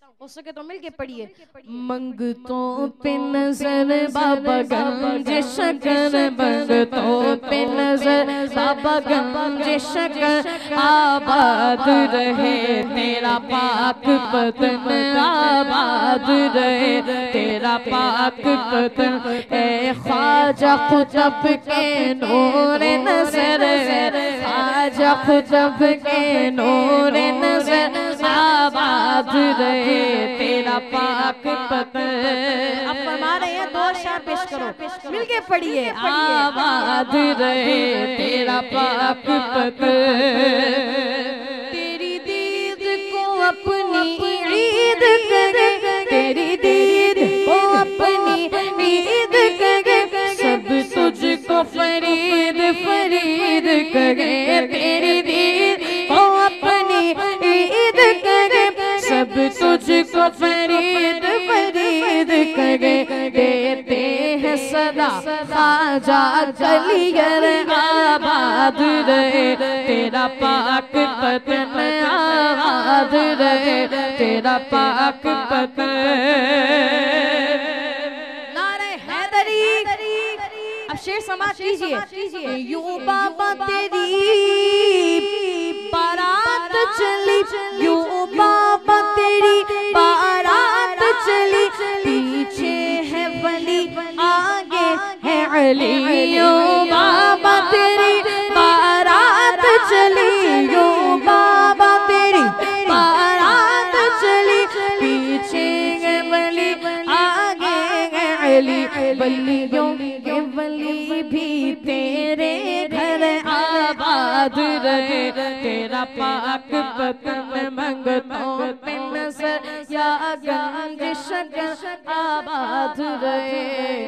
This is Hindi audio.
हो सके तो मिलके पढ़िए। मंगतों पे नजर बाबा गंज शकर, मंगतों पे नजर बाबा गंज शकर, आबाद रहे तेरा पाक पतन, आबाद रहे तेरा पाक पतन। ए ख्वाजा कुतुब के नूर नजर, ख्वाजा कुतुब के नूर नजर, आबाद रहे तेरा पाक पतन। अब फरमा रहे हैं दो शेर पेश करो, मिलके पढ़िए। आबाद रहे तेरा पाक पतन। तेरी दीद को अपनी ईद करे, तेरी दीद को अपनी ईद करे, सब तुझको फरीद फरीद करे। तेरी दीद को अपनी ईद करे, सब तुझको फरीद फरीद करे। देते हैं सदा ख्वाजा कलियर, आबाद रहे तेरा पाक पतन, आबाद रहे तेरा पाक पतन। नारे हैदरी। अब शेर समाज कीजिए। यूं बाबा तेरी बारात चली, यूं बाबा तेरी बारात चली, पीछे है वली आगे है अली। यूं बाबा तेरी बारात चली, यूं बाबा तेरी बारात चली, पीछे है वली आगे है अली। वलियों के वली भी तेरे घर आबाद रहे तेरा पाक पतन। मंगतों पे नजर या गंज शकर, आबाद रहे